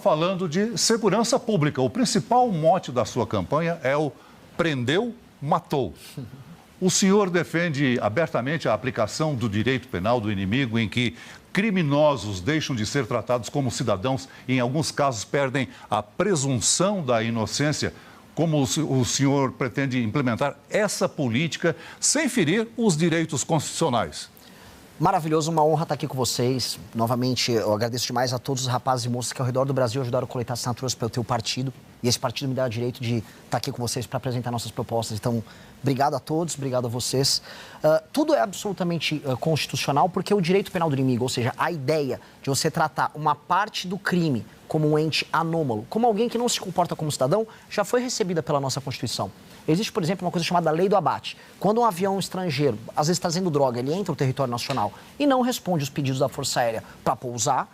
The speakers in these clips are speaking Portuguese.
Falando de segurança pública, o principal mote da sua campanha é o prendeu, matou. O senhor defende abertamente a aplicação do direito penal do inimigo, em que criminosos deixam de ser tratados como cidadãos e, em alguns casos, perdem a presunção da inocência. Como o senhor pretende implementar essa política sem ferir os direitos constitucionais? Maravilhoso, uma honra estar aqui com vocês. Novamente, eu agradeço demais a todos os rapazes e moças que ao redor do Brasil ajudaram a coletar assinaturas pelo teu partido. E esse partido me dá o direito de estar aqui com vocês para apresentar nossas propostas. Então, obrigado a todos, obrigado a vocês. Tudo é absolutamente constitucional porque o direito penal do inimigo, ou seja, a ideia de você tratar uma parte do crime como um ente anômalo, como alguém que não se comporta como cidadão, já foi recebida pela nossa Constituição. Existe, por exemplo, uma coisa chamada lei do abate. Quando um avião estrangeiro, às vezes trazendo droga, ele entra no território nacional e não responde os pedidos da Força Aérea para pousar,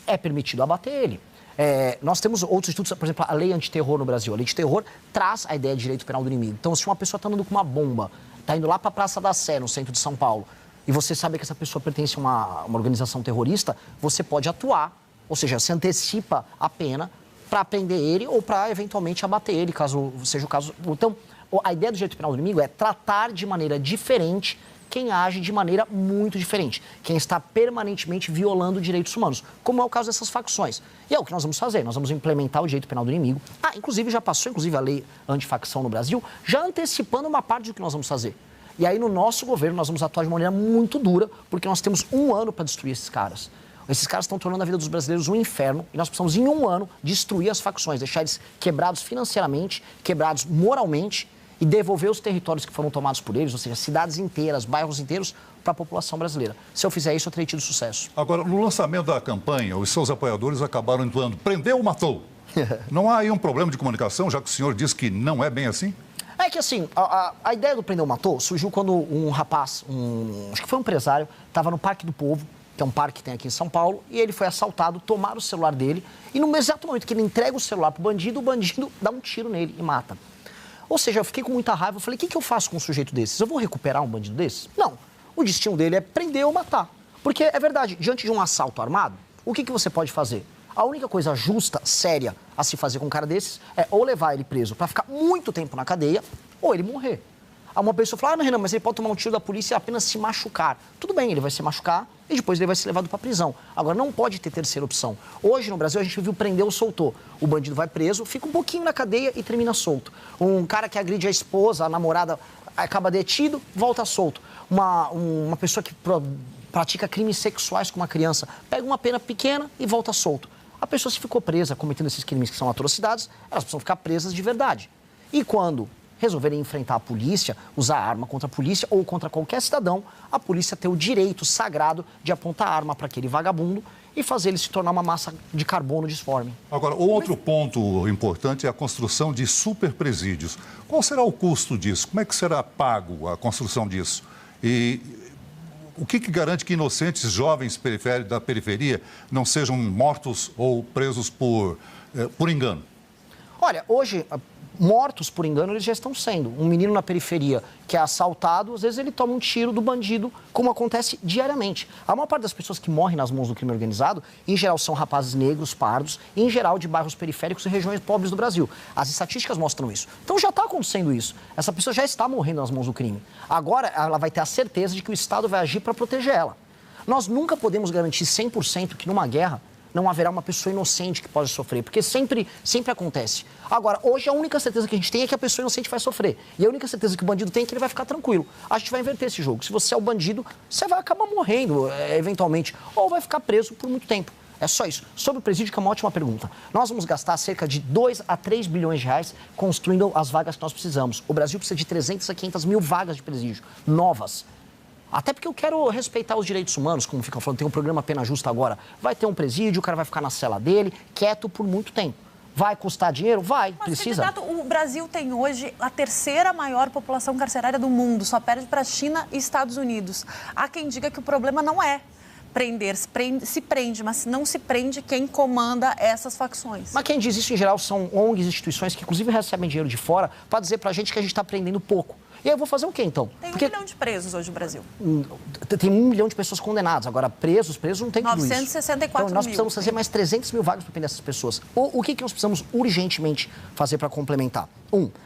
é permitido abater ele. Nós temos outros institutos, por exemplo, a lei antiterror no Brasil. A lei antiterror traz a ideia de direito penal do inimigo. Então, se uma pessoa está andando com uma bomba, está indo lá para a Praça da Sé, no centro de São Paulo, e você sabe que essa pessoa pertence a uma organização terrorista, você pode atuar, ou seja, se antecipa a pena para prender ele ou para, eventualmente, abater ele, caso seja o caso. Então, a ideia do direito penal do inimigo é tratar de maneira diferente quem age de maneira muito diferente, quem está permanentemente violando direitos humanos, como é o caso dessas facções. E é o que nós vamos fazer, nós vamos implementar o direito penal do inimigo. Inclusive já passou, a lei antifacção no Brasil, já antecipando uma parte do que nós vamos fazer. E aí no nosso governo nós vamos atuar de maneira muito dura, porque nós temos 1 ano para destruir esses caras. Esses caras estão tornando a vida dos brasileiros um inferno e nós precisamos, em 1 ano, destruir as facções, deixar eles quebrados financeiramente, quebrados moralmente e devolver os territórios que foram tomados por eles, ou seja, cidades inteiras, bairros inteiros, para a população brasileira. Se eu fizer isso, eu terei tido sucesso. Agora, no lançamento da campanha, os seus apoiadores acabaram entoando prendeu ou matou? Não há aí um problema de comunicação, já que o senhor diz que não é bem assim? É que assim, a ideia do prendeu ou matou surgiu quando um rapaz, acho que foi um empresário, estava no Parque do Povo, que é um parque que tem aqui em São Paulo, e ele foi assaltado, tomaram o celular dele, e no exato momento que ele entrega o celular pro bandido, o bandido dá um tiro nele e mata. Ou seja, eu fiquei com muita raiva, eu falei, o que eu faço com um sujeito desses? Eu vou recuperar um bandido desses? Não. O destino dele é prender ou matar. Porque, é verdade, diante de um assalto armado, o que você pode fazer? A única coisa justa, séria, a se fazer com um cara desses é ou levar ele preso para ficar muito tempo na cadeia, ou ele morrer. Uma pessoa fala, Renan, mas ele pode tomar um tiro da polícia e apenas se machucar. Tudo bem, ele vai se machucar e depois ele vai ser levado para a prisão. Agora, não pode ter terceira opção. Hoje, no Brasil, a gente viu prender ou soltou. O bandido vai preso, fica um pouquinho na cadeia e termina solto. Um cara que agride a esposa, a namorada, acaba detido, volta solto. Uma pessoa que pratica crimes sexuais com uma criança, pega uma pena pequena e volta solto. A pessoa se ficou presa cometendo esses crimes que são atrocidades, elas precisam ficar presas de verdade. E quando resolverem enfrentar a polícia, usar arma contra a polícia ou contra qualquer cidadão, a polícia tem o direito sagrado de apontar a arma para aquele vagabundo e fazer ele se tornar uma massa de carbono disforme. Agora, o outro ponto importante é a construção de superpresídios. Qual será o custo disso? Como é que será pago a construção disso? E o que garante que inocentes jovens da periferia não sejam mortos ou presos por engano? Olha, hoje, mortos por engano, eles já estão sendo. Um menino na periferia que é assaltado, às vezes ele toma um tiro do bandido, como acontece diariamente. A maior parte das pessoas que morrem nas mãos do crime organizado, em geral, são rapazes negros, pardos, e em geral de bairros periféricos e regiões pobres do Brasil. As estatísticas mostram isso. Então já está acontecendo isso. Essa pessoa já está morrendo nas mãos do crime. Agora, ela vai ter a certeza de que o Estado vai agir para proteger ela. Nós nunca podemos garantir 100% que numa guerra não haverá uma pessoa inocente que pode sofrer, porque sempre acontece. Agora, hoje a única certeza que a gente tem é que a pessoa inocente vai sofrer. E a única certeza que o bandido tem é que ele vai ficar tranquilo. A gente vai inverter esse jogo. Se você é o bandido, você vai acabar morrendo, eventualmente, ou vai ficar preso por muito tempo. É só isso. Sobre o presídio, que é uma ótima pergunta. Nós vamos gastar cerca de 2 a 3 bilhões de reais construindo as vagas que nós precisamos. O Brasil precisa de 300 a 500 mil vagas de presídio, novas. Até porque eu quero respeitar os direitos humanos, como ficam falando, tem um programa Pena Justa agora. Vai ter um presídio, o cara vai ficar na cela dele, quieto por muito tempo. Vai custar dinheiro? Vai, mas, precisa. Candidato, o Brasil tem hoje a terceira maior população carcerária do mundo, só perde para a China e Estados Unidos. Há quem diga que o problema não é prender, se prende, mas não se prende quem comanda essas facções. Mas quem diz isso, em geral, são ONGs, instituições que, inclusive, recebem dinheiro de fora para dizer para a gente que a gente está prendendo pouco. E aí eu vou fazer o quê, então? Tem 1 milhão de presos hoje no Brasil. Tem 1 milhão de pessoas condenadas. Agora, presos não tem tudo isso. 964 então, nós precisamos fazer mais 300 mil vagas para prender essas pessoas. O que nós precisamos urgentemente fazer para complementar?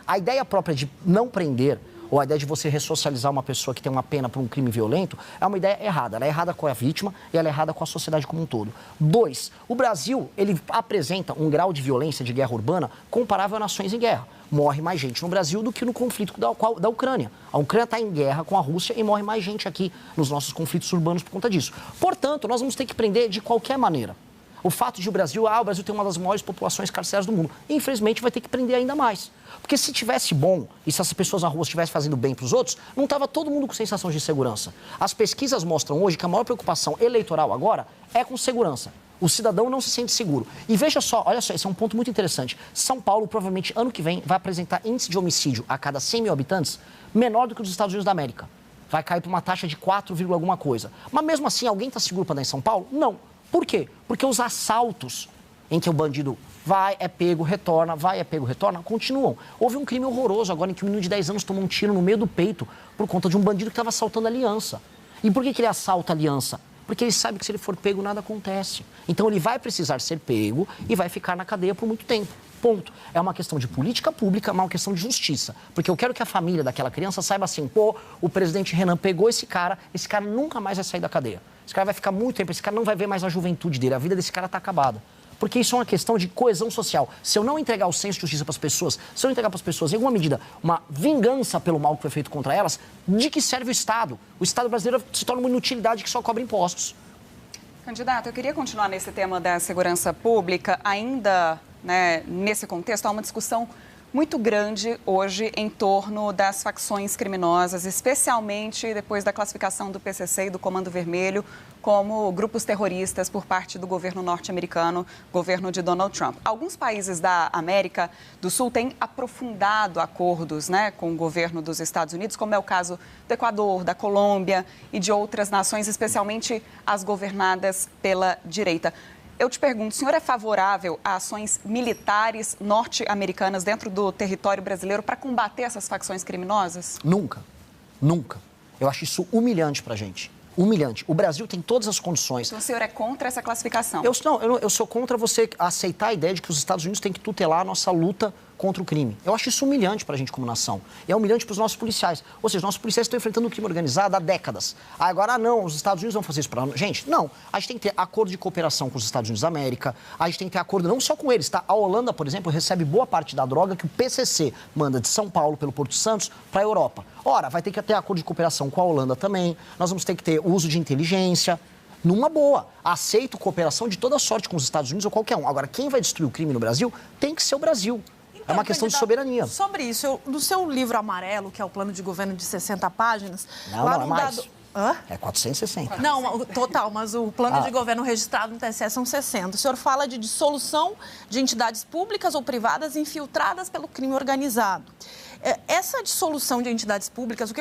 A ideia própria de não prender, ou a ideia de você ressocializar uma pessoa que tem uma pena por um crime violento, é uma ideia errada. Ela é errada com a vítima e ela é errada com a sociedade como um todo. 2, o Brasil, ele apresenta um grau de violência, de guerra urbana, comparável a nações em guerra. Morre mais gente no Brasil do que no conflito da Ucrânia. A Ucrânia está em guerra com a Rússia e morre mais gente aqui nos nossos conflitos urbanos por conta disso. Portanto, nós vamos ter que prender de qualquer maneira. O fato de o Brasil tem uma das maiores populações carcerárias do mundo. Infelizmente, vai ter que prender ainda mais. Porque se tivesse bom e se essas pessoas na rua estivessem fazendo bem para os outros, não estava todo mundo com sensação de segurança. As pesquisas mostram hoje que a maior preocupação eleitoral agora é com segurança. O cidadão não se sente seguro. E veja só, olha só, esse é um ponto muito interessante. São Paulo, provavelmente, ano que vem, vai apresentar índice de homicídio a cada 100 mil habitantes menor do que os Estados Unidos da América. Vai cair para uma taxa de 4, alguma coisa. Mas mesmo assim, alguém está seguro para andar em São Paulo? Não. Por quê? Porque os assaltos em que o bandido vai, é pego, retorna, continuam. Houve um crime horroroso agora em que um menino de 10 anos tomou um tiro no meio do peito por conta de um bandido que estava assaltando a aliança. E por que ele assalta a aliança? Porque ele sabe que se ele for pego, nada acontece. Então ele vai precisar ser pego e vai ficar na cadeia por muito tempo. Ponto. É uma questão de política pública, mas uma questão de justiça. Porque eu quero que a família daquela criança saiba assim, o presidente Renan pegou esse cara nunca mais vai sair da cadeia. Esse cara vai ficar muito tempo, esse cara não vai ver mais a juventude dele, a vida desse cara está acabada. Porque isso é uma questão de coesão social. Se eu não entregar o senso de justiça para as pessoas, se eu não entregar para as pessoas, em alguma medida, uma vingança pelo mal que foi feito contra elas, de que serve o Estado? O Estado brasileiro se torna uma inutilidade que só cobra impostos. Candidato, eu queria continuar nesse tema da segurança pública. Ainda, nesse contexto, há uma discussão muito grande hoje em torno das facções criminosas, especialmente depois da classificação do PCC e do Comando Vermelho como grupos terroristas por parte do governo norte-americano, governo de Donald Trump. Alguns países da América do Sul têm aprofundado acordos com o governo dos Estados Unidos, como é o caso do Equador, da Colômbia e de outras nações, especialmente as governadas pela direita. Eu te pergunto, o senhor é favorável a ações militares norte-americanas dentro do território brasileiro para combater essas facções criminosas? Nunca. Nunca. Eu acho isso humilhante para a gente. Humilhante. O Brasil tem todas as condições. Então o senhor é contra essa classificação? Eu sou contra você aceitar a ideia de que os Estados Unidos têm que tutelar a nossa luta contra o crime. Eu acho isso humilhante para a gente como nação. E é humilhante para os nossos policiais. Ou seja, nossos policiais estão enfrentando o crime organizado há décadas. Agora, não, os Estados Unidos vão fazer isso para nós. Gente, não. A gente tem que ter acordo de cooperação com os Estados Unidos da América. A gente tem que ter acordo não só com eles, tá? A Holanda, por exemplo, recebe boa parte da droga que o PCC manda de São Paulo, pelo Porto Santos, para a Europa. Ora, vai ter que ter acordo de cooperação com a Holanda também. Nós vamos ter que ter uso de inteligência. Numa boa. Aceito cooperação de toda sorte com os Estados Unidos ou qualquer um. Agora, quem vai destruir o crime no Brasil tem que ser o Brasil. É uma questão de soberania. Sobre isso, no seu livro amarelo, que é o plano de governo de 60 páginas... Não é mais. Dado... Hã? É 460. Não, total, mas o plano de governo registrado no TSE são 60. O senhor fala de dissolução de entidades públicas ou privadas infiltradas pelo crime organizado. Essa dissolução de entidades públicas,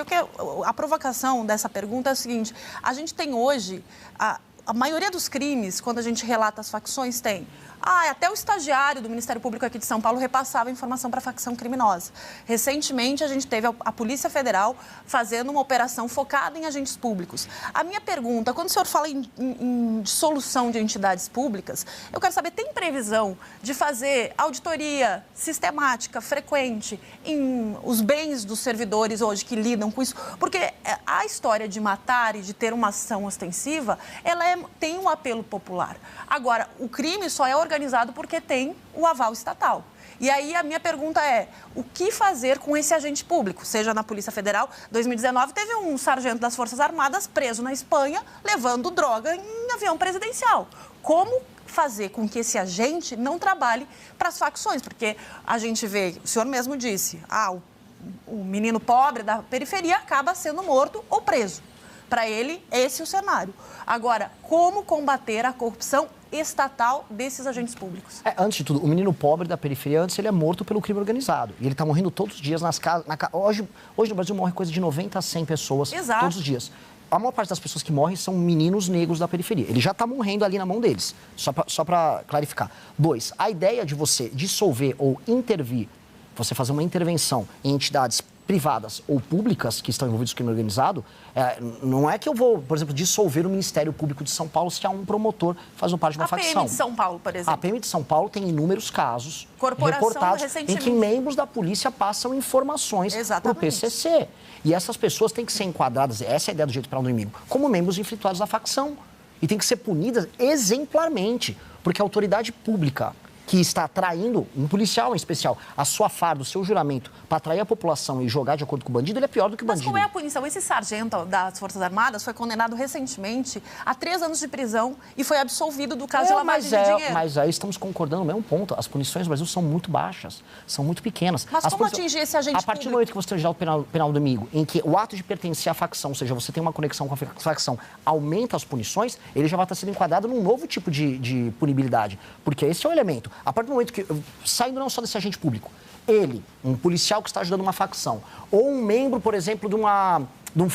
a provocação dessa pergunta é a seguinte: a gente tem hoje, a maioria dos crimes, quando a gente relata as facções, tem... até o estagiário do Ministério Público aqui de São Paulo repassava informação para a facção criminosa. Recentemente, a gente teve a Polícia Federal fazendo uma operação focada em agentes públicos. A minha pergunta, quando o senhor fala em dissolução de entidades públicas, eu quero saber, tem previsão de fazer auditoria sistemática, frequente, em os bens dos servidores hoje que lidam com isso? Porque a história de matar e de ter uma ação ostensiva, ela tem um apelo popular. Agora, o crime só é organizado porque tem o aval estatal. E aí a minha pergunta é, o que fazer com esse agente público? Seja na Polícia Federal, 2019 teve um sargento das Forças Armadas preso na Espanha, levando droga em avião presidencial. Como fazer com que esse agente não trabalhe para as facções? Porque a gente vê, o senhor mesmo disse, o menino pobre da periferia acaba sendo morto ou preso. Para ele, esse é o cenário. Agora, como combater a corrupção estatal desses agentes públicos? Antes de tudo, o menino pobre da periferia, antes ele é morto pelo crime organizado. E ele está morrendo todos os dias nas casas. Hoje no Brasil morre coisa de 90 a 100 pessoas. Exato. Todos os dias. A maior parte das pessoas que morrem são meninos negros da periferia. Ele já está morrendo ali na mão deles. Só para clarificar. 2, a ideia de você dissolver ou intervir, você fazer uma intervenção em entidades privadas ou públicas que estão envolvidas com crime organizado, não é que eu vou, por exemplo, dissolver o Ministério Público de São Paulo se há um promotor fazendo parte de uma facção. A PM de São Paulo, por exemplo. A PM de São Paulo tem inúmeros casos reportados em que membros da polícia passam informações para o PCC. E essas pessoas têm que ser enquadradas, essa é a ideia do direito penal do inimigo, como membros infiltrados da facção. E tem que ser punidas exemplarmente, porque a autoridade pública que está traindo, um policial em especial, a sua farda, o seu juramento, para atrair a população e jogar de acordo com o bandido, ele é pior do que o bandido. Mas qual é a punição? Esse sargento das Forças Armadas foi condenado recentemente a 3 anos de prisão e foi absolvido do caso de lavagem de dinheiro. Mas aí estamos concordando no mesmo ponto. As punições no Brasil são muito baixas, são muito pequenas. Mas como atingir esse agente público? A partir do momento que você tem o penal do inimigo, em que o ato de pertencer à facção, ou seja, você tem uma conexão com a facção, aumenta as punições, ele já vai estar sendo enquadrado num novo tipo de punibilidade. Porque esse é o elemento. A partir do momento que, saindo não só desse agente público, ele, um policial que está ajudando uma facção, ou um membro, por exemplo, de um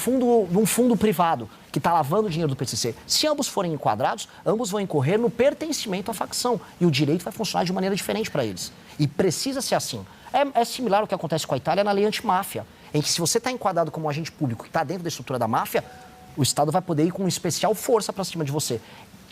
fundo privado que está lavando o dinheiro do PCC, se ambos forem enquadrados, ambos vão incorrer no pertencimento à facção. E o direito vai funcionar de maneira diferente para eles. E precisa ser assim. É similar ao que acontece com a Itália na lei antimáfia, em que se você está enquadrado como um agente público que está dentro da estrutura da máfia, o Estado vai poder ir com especial força para cima de você.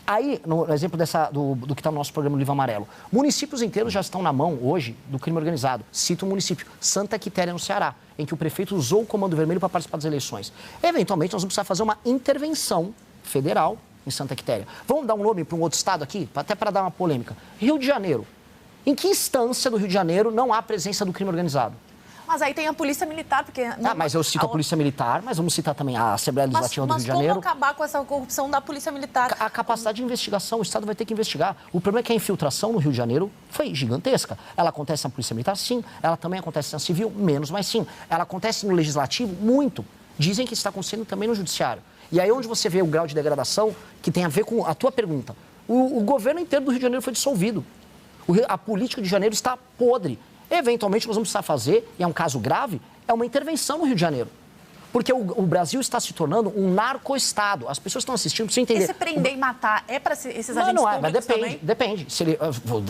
Aí, no exemplo do que está no nosso programa Livro Amarelo, municípios inteiros já estão na mão hoje do crime organizado. Cito um município, Santa Quitéria, no Ceará, em que o prefeito usou o Comando Vermelho para participar das eleições. Eventualmente, nós vamos precisar fazer uma intervenção federal em Santa Quitéria. Vamos dar um nome para um outro estado aqui, até para dar uma polêmica. Rio de Janeiro. Em que instância do Rio de Janeiro não há presença do crime organizado? Mas aí tem a Polícia Militar, porque... mas eu cito a Polícia Militar, mas vamos citar também a Assembleia Legislativa do Rio de Janeiro. Mas como acabar com essa corrupção da Polícia Militar? A capacidade de investigação, o Estado vai ter que investigar. O problema é que a infiltração no Rio de Janeiro foi gigantesca. Ela acontece na Polícia Militar, sim. Ela também acontece na Civil, menos, mas sim. Ela acontece no Legislativo, muito. Dizem que está acontecendo também no Judiciário. E aí onde você vê o grau de degradação que tem a ver com a tua pergunta. O governo inteiro do Rio de Janeiro foi dissolvido. A política de Janeiro está podre. Eventualmente nós vamos precisar fazer, e é um caso grave, é uma intervenção no Rio de Janeiro. Porque o Brasil está se tornando um narco-estado. As pessoas estão assistindo, precisa entender. Esse prender e matar é para esses agentes públicos mas depende. Se ele,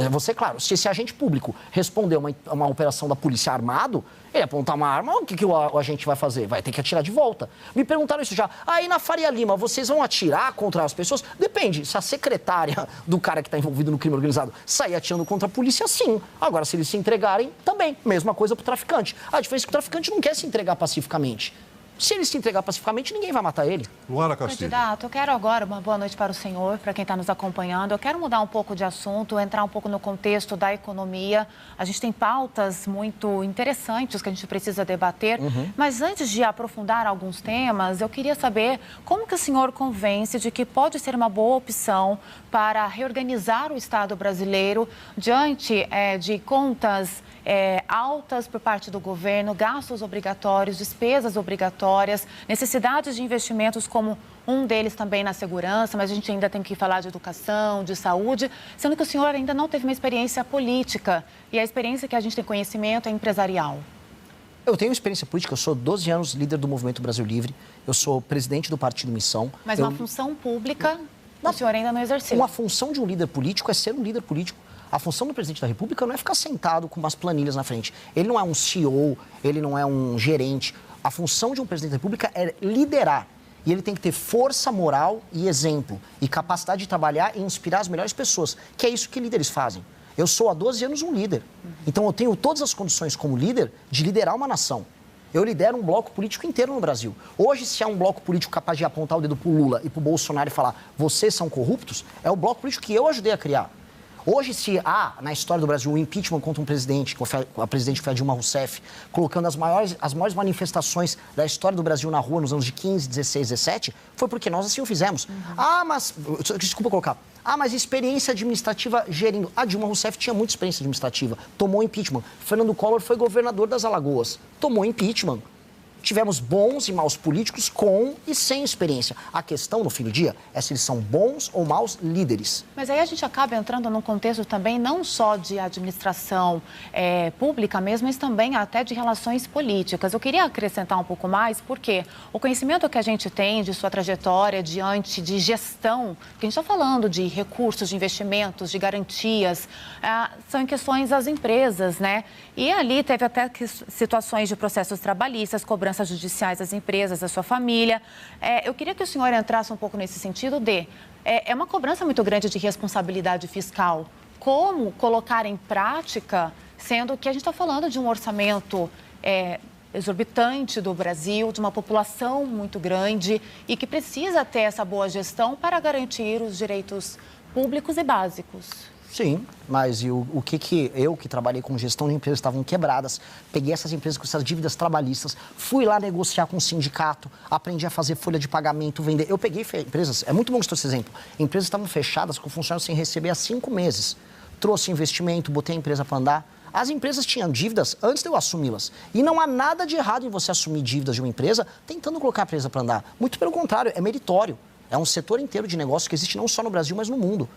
vou ser claro, se esse agente público responder uma operação da polícia armado, ele apontar uma arma, o que o agente vai fazer? Vai ter que atirar de volta. Me perguntaram isso já. Aí na Faria Lima, vocês vão atirar contra as pessoas? Depende. Se a secretária do cara que está envolvido no crime organizado sair atirando contra a polícia, sim. Agora, se eles se entregarem, também. Mesma coisa para o traficante. A diferença é que o traficante não quer se entregar pacificamente. Se ele se entregar pacificamente, ninguém vai matar ele. Luara Castilho. Candidato, eu quero agora uma boa noite para o senhor, para quem está nos acompanhando. Eu quero mudar um pouco de assunto, entrar um pouco no contexto da economia. A gente tem pautas muito interessantes que a gente precisa debater. Mas antes de aprofundar alguns temas, eu queria saber como que o senhor convence de que pode ser uma boa opção para reorganizar o Estado brasileiro diante de contas altas por parte do governo, gastos obrigatórios, despesas obrigatórias, necessidades de investimentos como um deles também na segurança, mas a gente ainda tem que falar de educação, de saúde, sendo que o senhor ainda não teve uma experiência política e a experiência que a gente tem conhecimento é empresarial. Eu tenho experiência política, eu sou 12 anos líder do Movimento Brasil Livre, eu sou presidente do Partido Missão. Mas uma função pública, o senhor ainda não exerceu. Uma função de um líder político é ser um líder político. A função do presidente da República não é ficar sentado com umas planilhas na frente. Ele não é um CEO, ele não é um gerente. A função de um presidente da República é liderar. E ele tem que ter força moral e exemplo. E capacidade de trabalhar e inspirar as melhores pessoas. Que é isso que líderes fazem. Eu sou há 12 anos um líder. Então eu tenho todas as condições como líder de liderar uma nação. Eu lidero um bloco político inteiro no Brasil. Hoje, se há um bloco político capaz de apontar o dedo para o Lula e para o Bolsonaro e falar vocês são corruptos, é o bloco político que eu ajudei a criar. Hoje, se há, na história do Brasil, um impeachment contra um presidente, a presidente que foi a Dilma Rousseff, colocando as maiores manifestações da história do Brasil na rua nos anos de 15, 16, 17, foi porque nós assim o fizemos. Desculpa colocar. Mas experiência administrativa gerindo. A Dilma Rousseff tinha muita experiência administrativa, tomou impeachment. Fernando Collor foi governador das Alagoas, tomou impeachment. Tivemos bons e maus políticos com e sem experiência. A questão, no fim do dia, é se eles são bons ou maus líderes. Mas aí a gente acaba entrando num contexto também não só de administração pública mesmo, mas também até de relações políticas. Eu queria acrescentar um pouco mais, porque o conhecimento que a gente tem de sua trajetória diante de gestão, que a gente está falando de recursos, de investimentos, de garantias, são em questões das empresas, né? E ali teve até situações de processos trabalhistas, cobranças judiciais das empresas, da sua família. Eu queria que o senhor entrasse um pouco nesse sentido de... É uma cobrança muito grande de responsabilidade fiscal. Como colocar em prática, sendo que a gente está falando de um orçamento exorbitante do Brasil, de uma população muito grande e que precisa ter essa boa gestão para garantir os direitos públicos e básicos. Sim, mas o que eu, que trabalhei com gestão de empresas, estavam quebradas, peguei essas empresas com essas dívidas trabalhistas, fui lá negociar com o sindicato, aprendi a fazer folha de pagamento, vender. Eu peguei empresas, é muito bom esse exemplo, empresas estavam fechadas com funcionários sem receber há 5 meses. Trouxe investimento, botei a empresa para andar. As empresas tinham dívidas antes de eu assumi-las. E não há nada de errado em você assumir dívidas de uma empresa tentando colocar a empresa para andar. Muito pelo contrário, é meritório. É um setor inteiro de negócio que existe não só no Brasil, mas no mundo.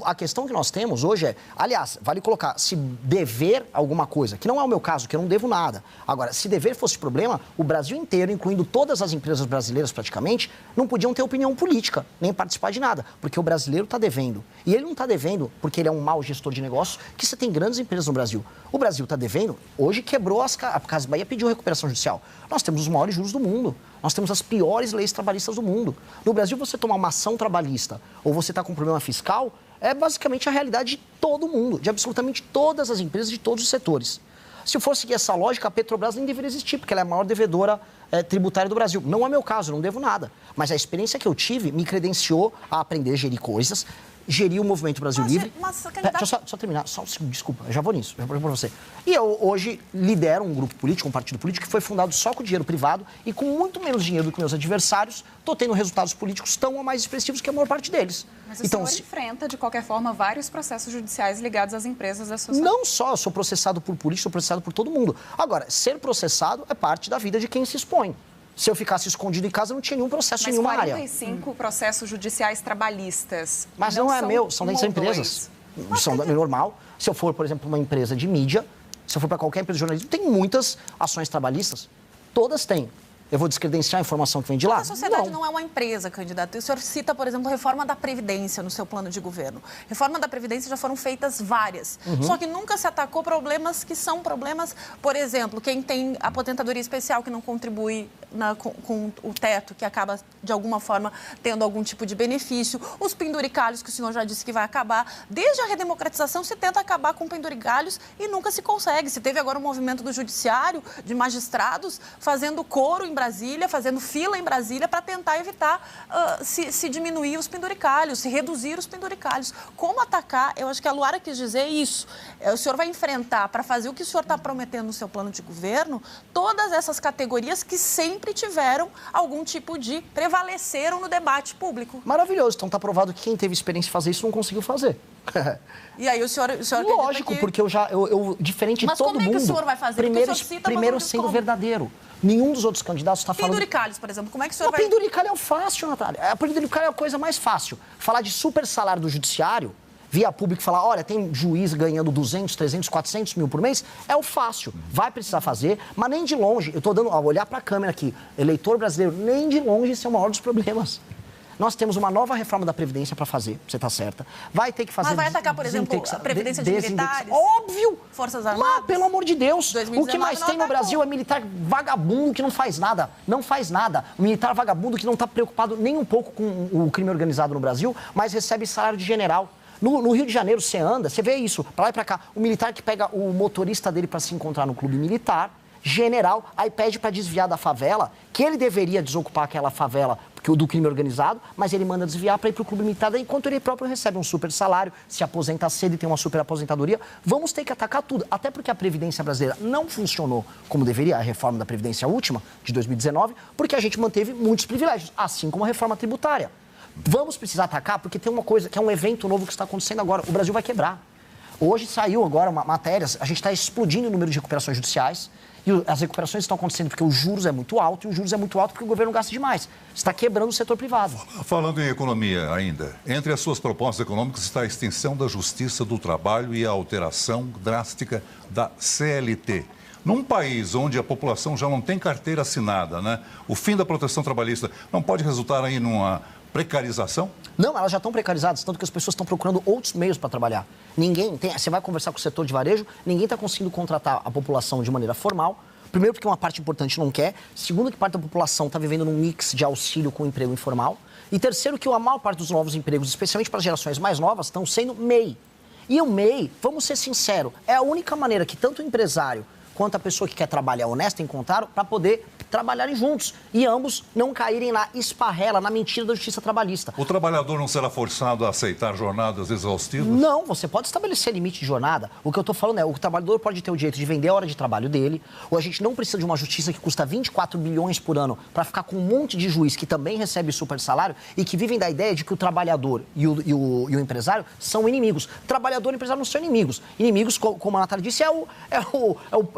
A questão que nós temos hoje é, aliás, vale colocar, se dever alguma coisa, que não é o meu caso, que eu não devo nada. Agora, se dever fosse problema, o Brasil inteiro, incluindo todas as empresas brasileiras praticamente, não podiam ter opinião política, nem participar de nada, porque o brasileiro está devendo. E ele não está devendo porque ele é um mau gestor de negócios, que você tem grandes empresas no Brasil. O Brasil está devendo, hoje quebrou a Casas Bahia pediu recuperação judicial. Nós temos os maiores juros do mundo. Nós temos as piores leis trabalhistas do mundo. No Brasil, você tomar uma ação trabalhista ou você está com um problema fiscal, é basicamente a realidade de todo mundo, de absolutamente todas as empresas, de todos os setores. Se eu fosse seguir essa lógica, a Petrobras nem deveria existir, porque ela é a maior devedora tributária do Brasil. Não é meu caso, eu não devo nada. Mas a experiência que eu tive me credenciou a aprender a gerir coisas, gerir o Movimento Brasil Livre. Deixa eu só terminar, só um segundo, desculpa, eu já vou nisso, já vou para você. E eu hoje lidero um grupo político, um partido político que foi fundado só com dinheiro privado e com muito menos dinheiro do que meus adversários, estou tendo resultados políticos tão ou mais expressivos que a maior parte deles. Mas o senhor enfrenta, de qualquer forma, vários processos judiciais ligados às empresas da sociedade. Não só, eu sou processado por político, sou processado por todo mundo. Agora, ser processado é parte da vida de quem se expõe. Se eu ficasse escondido em casa, não tinha nenhum processo em nenhuma área. Mas 45 processos judiciais trabalhistas. Mas não é meu, são das empresas. São normal. Se eu for, por exemplo, uma empresa de mídia, se eu for para qualquer empresa de jornalismo, tem muitas ações trabalhistas. Todas têm. Eu vou descredenciar a informação que vem de lá? Mas a sociedade não é uma empresa, candidato. O senhor cita, por exemplo, a reforma da Previdência no seu plano de governo. Reforma da Previdência já foram feitas várias. Só que nunca se atacou problemas que são problemas, por exemplo, quem tem aposentadoria especial que não contribui com o teto, que acaba, de alguma forma, tendo algum tipo de benefício. Os penduricalhos, que o senhor já disse que vai acabar. Desde a redemocratização se tenta acabar com penduricalhos e nunca se consegue. Se teve agora um movimento do judiciário, de magistrados, fazendo coro em Brasília, fazendo fila em Brasília para tentar evitar se diminuir os penduricalhos, se reduzir os penduricalhos. Como atacar? Eu acho que a Luara quis dizer isso. O senhor vai enfrentar, para fazer o que o senhor está prometendo no seu plano de governo, todas essas categorias que sempre tiveram algum tipo de prevaleceram no debate público. Maravilhoso. Então está provado que quem teve experiência de fazer isso não conseguiu fazer. E aí o senhor lógico, porque eu diferente de todo mundo... Mas como é que o senhor vai fazer? Primeiro sendo verdadeiro. Nenhum dos outros candidatos está falando... Penduricalhos, por exemplo, como é que o senhor vai... Penduricalho é fácil, Natália. Penduricalho é a coisa mais fácil. Falar de super salário do judiciário, via público e falar, olha, tem juiz ganhando 200, 300, 400 mil por mês, é o fácil. Vai precisar fazer, mas nem de longe, eu estou dando, olhar para a câmera aqui, eleitor brasileiro, nem de longe esse é o maior dos problemas. Nós temos uma nova reforma da Previdência para fazer, você está certa. Vai ter que fazer... Mas vai atacar, por exemplo, a Previdência de militares? Óbvio! Forças Armadas? Mas, pelo amor de Deus, 2019, o que mais tem no Brasil é militar vagabundo que não faz nada. Não faz nada. O militar vagabundo que não está preocupado nem um pouco com o crime organizado no Brasil, mas recebe salário de general. No Rio de Janeiro, você anda, você vê isso, para lá e para cá. O militar que pega o motorista dele para se encontrar no clube militar, general, aí pede para desviar da favela, que ele deveria desocupar aquela favela do crime organizado, mas ele manda desviar para ir para o clube militar, enquanto ele próprio recebe um super salário, se aposenta cedo e tem uma super aposentadoria. Vamos ter que atacar tudo, até porque a Previdência brasileira não funcionou como deveria, a reforma da Previdência última, de 2019, porque a gente manteve muitos privilégios, assim como a reforma tributária. Vamos precisar atacar porque tem uma coisa, que é um evento novo que está acontecendo agora. O Brasil vai quebrar. Hoje saiu agora uma matéria, a gente está explodindo o número de recuperações judiciais E as recuperações estão acontecendo porque os juros é muito alto, e os juros é muito alto porque o governo gasta demais. Está quebrando o setor privado. Falando em economia ainda, entre as suas propostas econômicas está a extensão da Justiça do Trabalho e a alteração drástica da CLT. Num país onde a população já não tem carteira assinada, né? O fim da proteção trabalhista não pode resultar aí numa precarização? Não, elas já estão precarizadas, tanto que as pessoas estão procurando outros meios para trabalhar. Você vai conversar com o setor de varejo, ninguém está conseguindo contratar a população de maneira formal. Primeiro, porque uma parte importante não quer. Segundo, que parte da população está vivendo num mix de auxílio com emprego informal. E terceiro, que a maior parte dos novos empregos, especialmente para as gerações mais novas, estão sendo MEI. E o MEI, vamos ser sinceros, é a única maneira que tanto o empresário quanto a pessoa que quer trabalhar honesta encontraram para poder trabalharem juntos e ambos não caírem na esparrela, na mentira da justiça trabalhista. O trabalhador não será forçado a aceitar jornadas exaustivas? Não, você pode estabelecer limite de jornada. O que eu estou falando é, o trabalhador pode ter o direito de vender a hora de trabalho dele, ou a gente não precisa de uma justiça que custa 24 bilhões por ano para ficar com um monte de juiz que também recebe super salário e que vivem da ideia de que o trabalhador e o empresário são inimigos. Trabalhador e empresário não são inimigos. Inimigos, como a Natália disse, é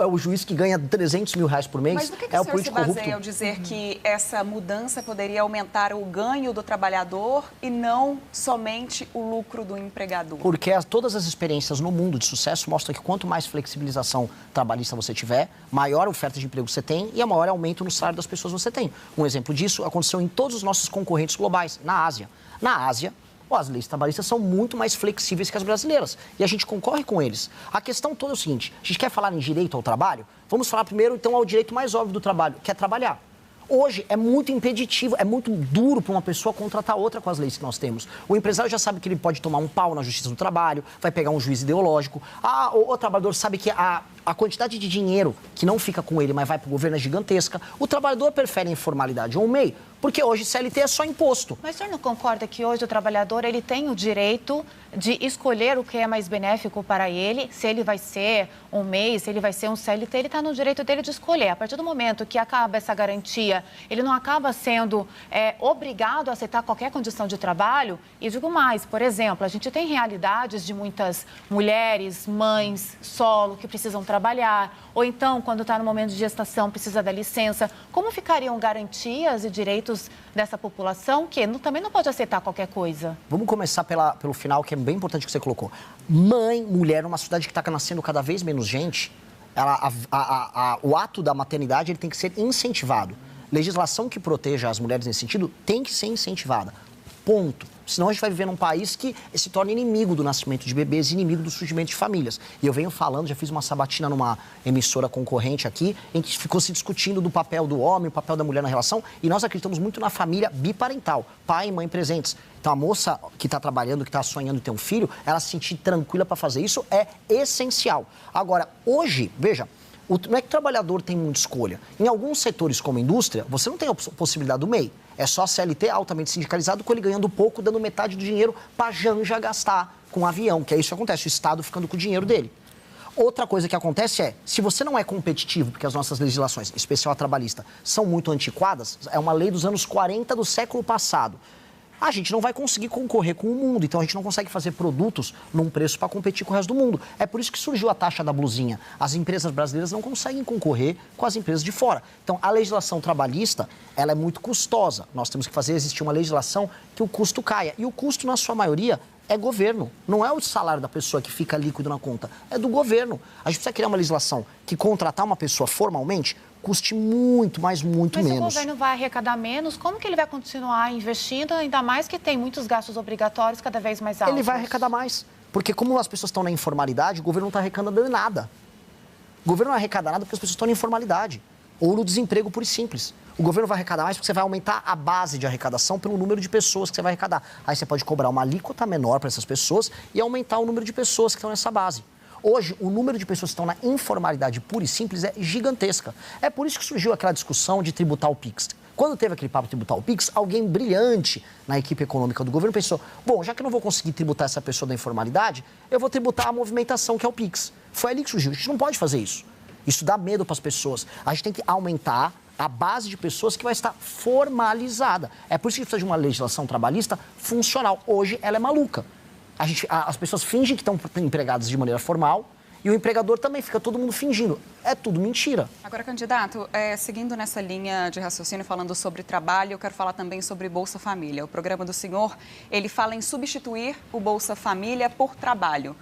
o juiz que ganha 300 mil reais por mês. Mas no que é o senhor se baseia ao dizer que essa mudança poderia aumentar o ganho do trabalhador e não somente o lucro do empregador? Porque todas as experiências no mundo de sucesso mostram que quanto mais flexibilização trabalhista você tiver, maior oferta de emprego você tem e a maior aumento no salário das pessoas você tem. Um exemplo disso aconteceu em todos os nossos concorrentes globais, na Ásia. Na Ásia, as leis trabalhistas são muito mais flexíveis que as brasileiras. E a gente concorre com eles. A questão toda é o seguinte, a gente quer falar em direito ao trabalho? Vamos falar primeiro, então, ao direito mais óbvio do trabalho, que é trabalhar. Hoje é muito impeditivo, é muito duro para uma pessoa contratar outra com as leis que nós temos. O empresário já sabe que ele pode tomar um pau na justiça do trabalho, vai pegar um juiz ideológico. O trabalhador sabe que a quantidade de dinheiro que não fica com ele, mas vai para o governo é gigantesca. O trabalhador prefere a informalidade ou o MEI, porque hoje CLT é só imposto. Mas o senhor não concorda que hoje o trabalhador ele tem o direito de escolher o que é mais benéfico para ele, se ele vai ser um MEI, se ele vai ser um CLT, ele está no direito dele de escolher. A partir do momento que acaba essa garantia, ele não acaba sendo obrigado a aceitar qualquer condição de trabalho. E digo mais, por exemplo, a gente tem realidades de muitas mulheres, mães, solo, que precisam trabalhar, ou então, quando está no momento de gestação, precisa da licença. Como ficariam garantias e direitos dessa população que também não pode aceitar qualquer coisa? Vamos começar pelo final, que é bem importante que você colocou. Mãe, mulher, numa cidade que está nascendo cada vez menos gente, o ato da maternidade ele tem que ser incentivado. Legislação que proteja as mulheres nesse sentido tem que ser incentivada. Ponto. Senão a gente vai viver num país que se torna inimigo do nascimento de bebês, inimigo do surgimento de famílias. E eu venho falando, já fiz uma sabatina numa emissora concorrente aqui, em que ficou se discutindo do papel do homem, o papel da mulher na relação, e nós acreditamos muito na família biparental, pai e mãe presentes. Então a moça que está trabalhando, que está sonhando em ter um filho, ela se sentir tranquila para fazer isso é essencial. Agora, hoje, veja, não é que o trabalhador tem muita escolha. Em alguns setores, como a indústria, você não tem a possibilidade do MEI. É só CLT altamente sindicalizado, com ele ganhando pouco, dando metade do dinheiro para a Janja gastar com um avião, que é isso que acontece, o Estado ficando com o dinheiro dele. Outra coisa que acontece é, se você não é competitivo, porque as nossas legislações, em especial a trabalhista, são muito antiquadas, é uma lei dos anos 40 do século passado, a gente não vai conseguir concorrer com o mundo. Então, a gente não consegue fazer produtos num preço para competir com o resto do mundo. É por isso que surgiu a taxa da blusinha. As empresas brasileiras não conseguem concorrer com as empresas de fora. Então, a legislação trabalhista, ela é muito custosa. Nós temos que fazer existir uma legislação que o custo caia. E o custo, na sua maioria, é governo. Não é o salário da pessoa que fica líquido na conta. É do governo. A gente precisa criar uma legislação que contratar uma pessoa formalmente custe muito, mas muito menos. Mas se o governo vai arrecadar menos, como que ele vai continuar investindo, ainda mais que tem muitos gastos obrigatórios cada vez mais altos? Ele vai arrecadar mais. Porque como as pessoas estão na informalidade, o governo não está arrecadando nada. O governo não arrecada nada porque as pessoas estão na informalidade. Ou no desemprego puro e simples. O governo vai arrecadar mais porque você vai aumentar a base de arrecadação pelo número de pessoas que você vai arrecadar. Aí você pode cobrar uma alíquota menor para essas pessoas e aumentar o número de pessoas que estão nessa base. Hoje, o número de pessoas que estão na informalidade pura e simples é gigantesca. É por isso que surgiu aquela discussão de tributar o PIX. Quando teve aquele papo de tributar o PIX, alguém brilhante na equipe econômica do governo pensou, bom, já que eu não vou conseguir tributar essa pessoa da informalidade, eu vou tributar a movimentação, que é o PIX. Foi ali que surgiu. A gente não pode fazer isso. Isso dá medo para as pessoas. A gente tem que aumentar a base de pessoas que vai estar formalizada. É por isso que a gente precisa de uma legislação trabalhista funcional. Hoje, ela é maluca. As pessoas fingem que estão empregadas de maneira formal E o empregador também, fica todo mundo fingindo. É tudo mentira. Agora, candidato, seguindo nessa linha de raciocínio, falando sobre trabalho, eu quero falar também sobre Bolsa Família. O programa do senhor, ele fala em substituir o Bolsa Família por trabalho.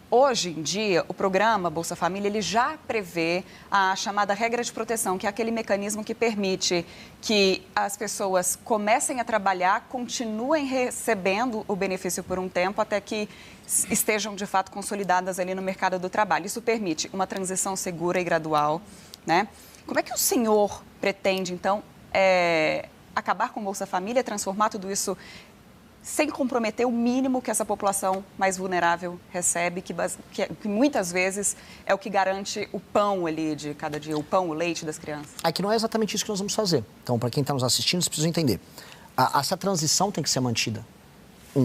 Hoje em dia, o programa Bolsa Família, ele já prevê a chamada regra de proteção, que é aquele mecanismo que permite que as pessoas comecem a trabalhar, continuem recebendo o benefício por um tempo, até que estejam, de fato, consolidadas ali no mercado do trabalho. Isso permite uma transição segura e gradual, né? Como é que o senhor pretende, então, acabar com o Bolsa Família, transformar tudo isso sem comprometer o mínimo que essa população mais vulnerável recebe, que muitas vezes é o que garante o pão ali de cada dia, o pão, o leite das crianças? Aqui não é exatamente isso que nós vamos fazer. Então, para quem está nos assistindo, vocês precisam entender. Essa transição tem que ser mantida.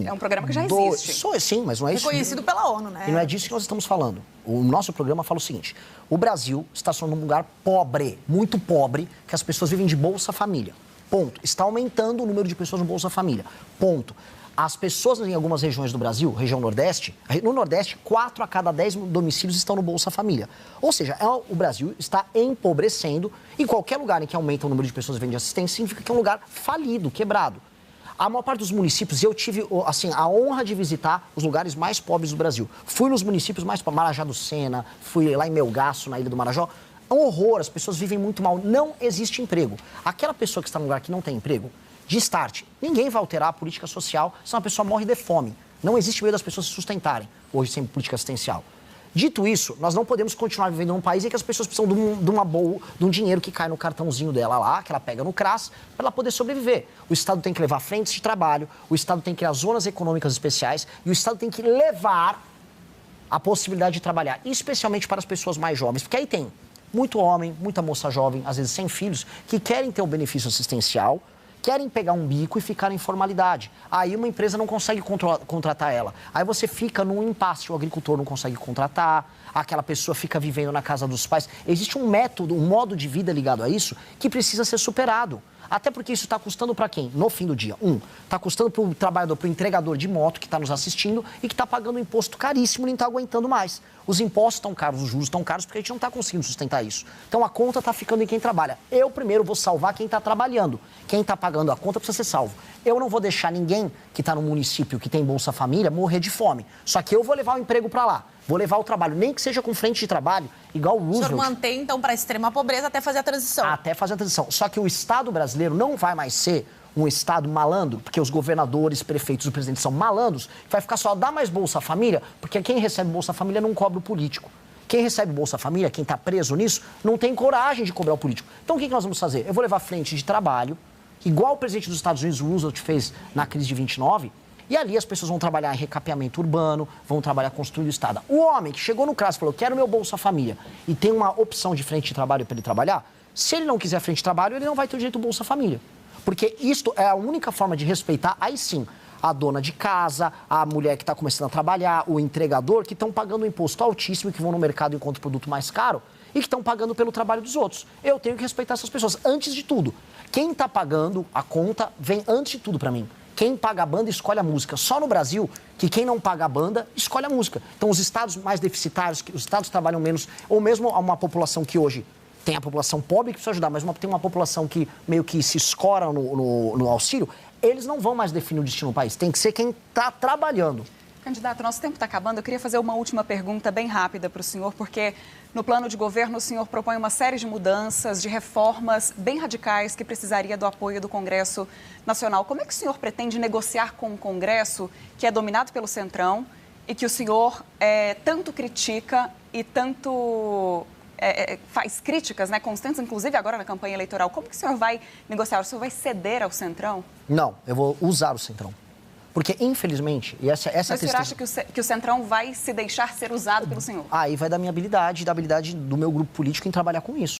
É um programa que já existe. Sim, mas não é isso. Reconhecido pela ONU, né? E não é disso que nós estamos falando. O nosso programa fala o seguinte: o Brasil está sendo um lugar pobre, muito pobre, que as pessoas vivem de Bolsa Família. Ponto. Está aumentando o número de pessoas no Bolsa Família. Ponto. As pessoas em algumas regiões do Brasil, região Nordeste, no Nordeste, 4 a cada 10 domicílios estão no Bolsa Família. Ou seja, o Brasil está empobrecendo. Em qualquer lugar em que aumenta o número de pessoas vivendo de assistência, significa que é um lugar falido, quebrado. A maior parte dos municípios, eu tive a honra de visitar os lugares mais pobres do Brasil. Fui nos municípios mais pobres, Marajá do Sena, fui lá em Melgaço, na Ilha do Marajó. É um horror, as pessoas vivem muito mal, não existe emprego. Aquela pessoa que está num lugar que não tem emprego, de start, ninguém vai alterar a política social se uma pessoa morre de fome. Não existe meio das pessoas se sustentarem, hoje sem política assistencial. Dito isso, nós não podemos continuar vivendo num país em que as pessoas precisam de um dinheiro que cai no cartãozinho dela lá, que ela pega no CRAS, para ela poder sobreviver. O Estado tem que levar frentes de trabalho, o Estado tem que criar zonas econômicas especiais e o Estado tem que levar a possibilidade de trabalhar, especialmente para as pessoas mais jovens, porque aí tem muito homem, muita moça jovem, às vezes sem filhos, que querem ter o benefício assistencial, querem pegar um bico e ficar em informalidade. Aí uma empresa não consegue contratar ela. Aí você fica num impasse, o agricultor não consegue contratar, aquela pessoa fica vivendo na casa dos pais. Existe um método, um modo de vida ligado a isso que precisa ser superado. Até porque isso está custando para quem? No fim do dia. Está custando para o trabalhador, para o entregador de moto que está nos assistindo e que está pagando um imposto caríssimo e não está aguentando mais. Os impostos estão caros, os juros estão caros porque a gente não está conseguindo sustentar isso. Então a conta está ficando em quem trabalha. Eu primeiro vou salvar quem está trabalhando. Quem está pagando a conta precisa ser salvo. Eu não vou deixar ninguém que está no município que tem Bolsa Família morrer de fome. Só que eu vou levar o emprego para lá. Vou levar o trabalho, nem que seja com frente de trabalho, igual o Roosevelt. O senhor mantém, então, para a extrema pobreza até fazer a transição. Até fazer a transição. Só que o Estado brasileiro não vai mais ser um Estado malandro, porque os governadores, prefeitos e o presidente são malandros, vai ficar só, dá mais Bolsa Família, porque quem recebe Bolsa Família não cobra o político. Quem recebe Bolsa Família, quem está preso nisso, não tem coragem de cobrar o político. Então, o que nós vamos fazer? Eu vou levar frente de trabalho, igual o presidente dos Estados Unidos, Roosevelt, fez na crise de 29, e ali as pessoas vão trabalhar em recapeamento urbano, vão trabalhar construindo o Estado. O homem que chegou no CRAS e falou, quero meu Bolsa Família, e tem uma opção de frente de trabalho para ele trabalhar, se ele não quiser frente de trabalho, ele não vai ter o direito ao Bolsa Família. Porque isto é a única forma de respeitar, aí sim, a dona de casa, a mulher que está começando a trabalhar, o entregador, que estão pagando um imposto altíssimo e que vão no mercado e encontram o produto mais caro e que estão pagando pelo trabalho dos outros. Eu tenho que respeitar essas pessoas. Antes de tudo, quem está pagando a conta vem antes de tudo para mim. Quem paga a banda escolhe a música. Só no Brasil que quem não paga a banda escolhe a música. Então, os estados mais deficitários, os estados que trabalham menos, ou mesmo uma população que hoje tem a população pobre que precisa ajudar, mas tem uma população que meio que se escora no auxílio, eles não vão mais definir o destino do país. Tem que ser quem está trabalhando. Candidato, nosso tempo está acabando. Eu queria fazer uma última pergunta bem rápida para o senhor, porque no plano de governo o senhor propõe uma série de mudanças, de reformas bem radicais que precisaria do apoio do Congresso Nacional. Como é que o senhor pretende negociar com o Congresso, que é dominado pelo Centrão, e que o senhor tanto critica e tanto faz críticas, né, constantes, inclusive agora na campanha eleitoral? Como que o senhor vai negociar? O senhor vai ceder ao Centrão? Não, eu vou usar o Centrão. Porque, infelizmente, e essa Mas o senhor acha que o Centrão vai se deixar ser usado pelo senhor? Aí vai da minha habilidade e da habilidade do meu grupo político em trabalhar com isso.